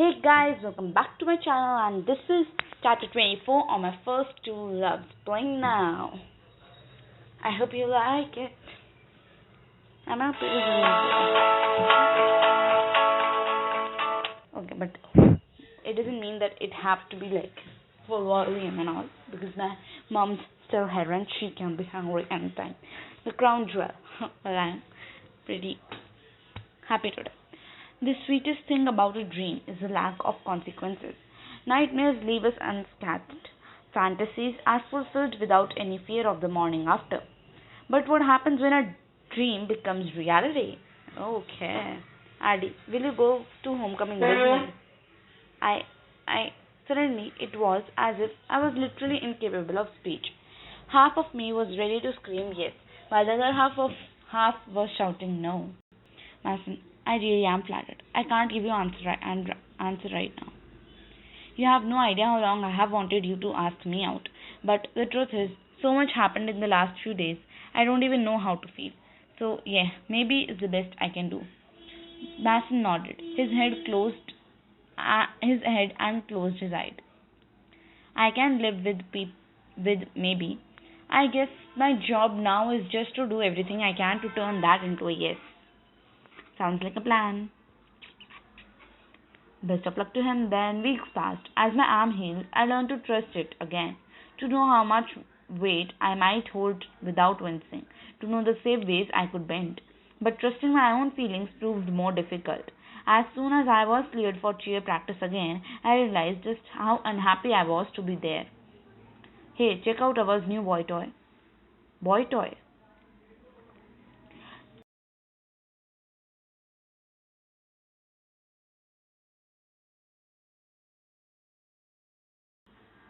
Hey guys, welcome back to my channel and this is chapter 24 on my first two loves playing now. I hope you like it. I'm not pretty okay, but it doesn't mean that it have to be like full volume and all because my mom's still here and she can be hungry anytime. The crown jewel. Well, I'm pretty happy today. The sweetest thing about a dream is the lack of consequences. Nightmares leave us unscathed. Fantasies are fulfilled without any fear of the morning after. But what happens when a dream becomes reality? Okay. Addy, will you go to homecoming with me? I, I, suddenly it was as if I was literally incapable of speech. Half of me was ready to scream yes, while the other half was shouting no. Mason, I really am flattered. I can't give you answer right now. You have no idea how long I have wanted you to ask me out. But the truth is, so much happened in the last few days. I don't even know how to feel. So yeah, maybe it's the best I can do. Mason nodded, his head and closed his eyes. I can live with maybe. I guess my job now is just to do everything I can to turn that into a yes. Sounds like a plan. Best of luck to him then. Weeks passed. As my arm healed, I learned to trust it again, to know how much weight I might hold without wincing, to know the safe ways I could bend. But trusting my own feelings proved more difficult. As soon as I was cleared for cheer practice again, I realized just how unhappy I was to be there. Hey, check out our new boy toy. Boy toy?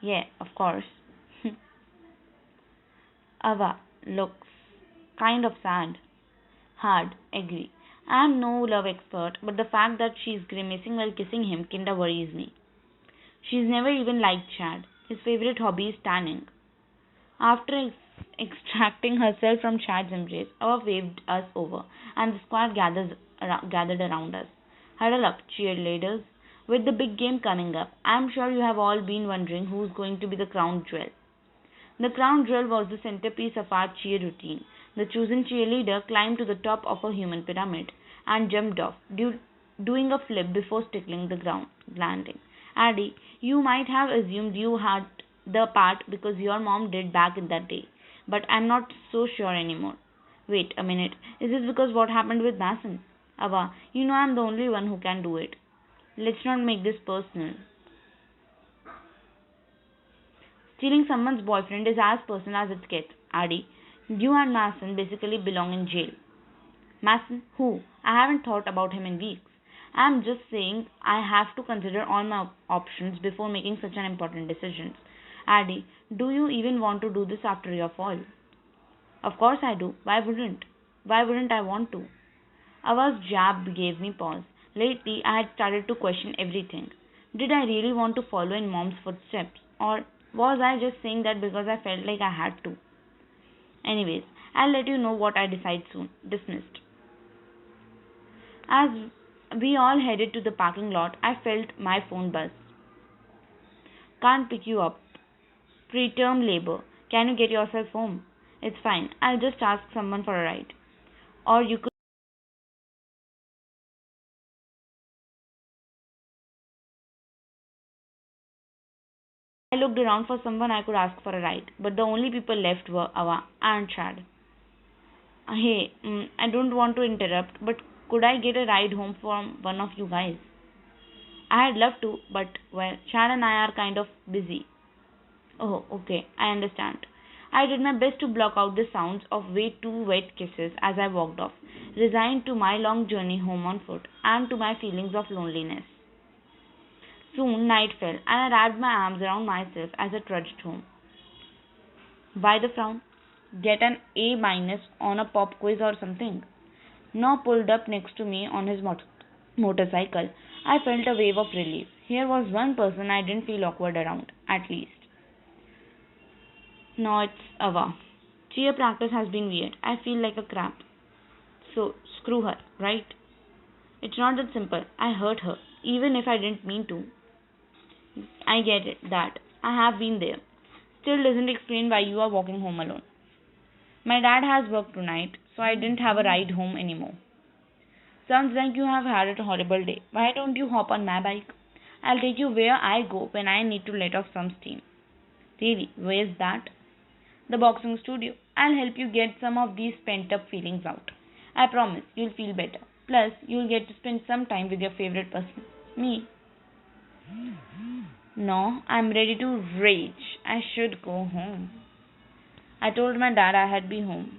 Yeah, of course. Ava looks kind of sad. Hard, agree. I am no love expert, but the fact that she's grimacing while kissing him kinda worries me. She's never even liked Chad. His favorite hobby is tanning. After extracting herself from Chad's embrace, Ava waved us over, and the squad gathered around us. Huddle up, cheerleaders. With the big game coming up, I'm sure you have all been wondering who's going to be the crown jewel. The crown jewel was the centerpiece of our cheer routine. The chosen cheerleader climbed to the top of a human pyramid and jumped off, doing a flip before tickling the ground, landing. Addie, you might have assumed you had the part because your mom did back in that day, but I'm not so sure anymore. Wait a minute, is this because what happened with Mason? Ava, you know I'm the only one who can do it. Let's not make this personal. Stealing someone's boyfriend is as personal as it gets, Addy. You and Mason basically belong in jail. Mason? Who? I haven't thought about him in weeks. I'm just saying I have to consider all my options before making such an important decision. Addy, do you even want to do this after your fall? Of course I do. Why wouldn't? Why wouldn't I want to? Ava's jab gave me pause. Lately, I had started to question everything. Did I really want to follow in mom's footsteps? Or was I just saying that because I felt like I had to? Anyways, I'll let you know what I decide soon. Dismissed. As we all headed to the parking lot, I felt my phone buzz. Can't pick you up. Preterm labor. Can you get yourself home? It's fine. I'll just ask someone for a ride. Or you could. I looked around for someone I could ask for a ride, but the only people left were Ava and Chad. Hey, I don't want to interrupt, but could I get a ride home from one of you guys? I'd love to, but well, Chad and I are kind of busy. Oh, okay, I understand. I did my best to block out the sounds of way too wet kisses as I walked off, resigned to my long journey home on foot and to my feelings of loneliness. Soon night fell, and I wrapped my arms around myself as I trudged home. Why the frown? Get an A minus on a pop quiz or something? Noah pulled up next to me on his motorcycle. I felt a wave of relief. Here was one person I didn't feel awkward around, at least. No, it's Ava. Cheer practice has been weird. I feel like a crap. So, screw her, right? It's not that simple. I hurt her. even if I didn't mean to. I get it, that. I have been there. Still doesn't explain why you are walking home alone. My dad has work tonight, so I didn't have a ride home anymore. Sounds like you have had a horrible day. Why don't you hop on my bike? I'll take you where I go when I need to let off some steam. Really, where's that? The boxing studio. I'll help you get some of these pent up feelings out. I promise you'll feel better. Plus, you'll get to spend some time with your favorite person, me. No, I'm ready to rage. I should go home. I told my dad I had be home.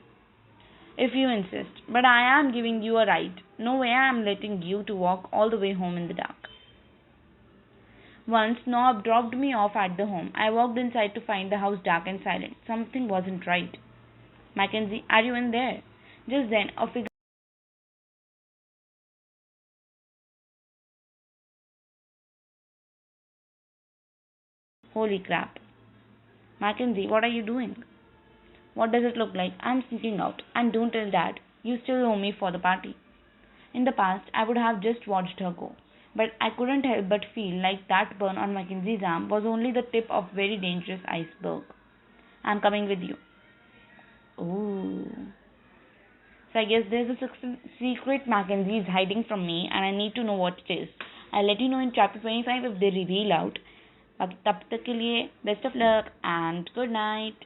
If you insist, but I am giving you a ride. No way I am letting you to walk all the way home in the dark. Once Nob dropped me off at the home. I walked inside to find the house dark and silent. Something wasn't right. Mackenzie, are you in there? Just then, a figure. Holy crap. Mackenzie, what are you doing? What does it look like? I'm sneaking out. And don't tell Dad. You still owe me for the party. In the past, I would have just watched her go. But I couldn't help but feel like that burn on Mackenzie's arm was only the tip of a very dangerous iceberg. I'm coming with you. Ooh. So I guess there's a secret Mackenzie is hiding from me and I need to know what it is. I'll let you know in chapter 25 if they reveal out. बाकी तब तक के लिए best of luck and good night.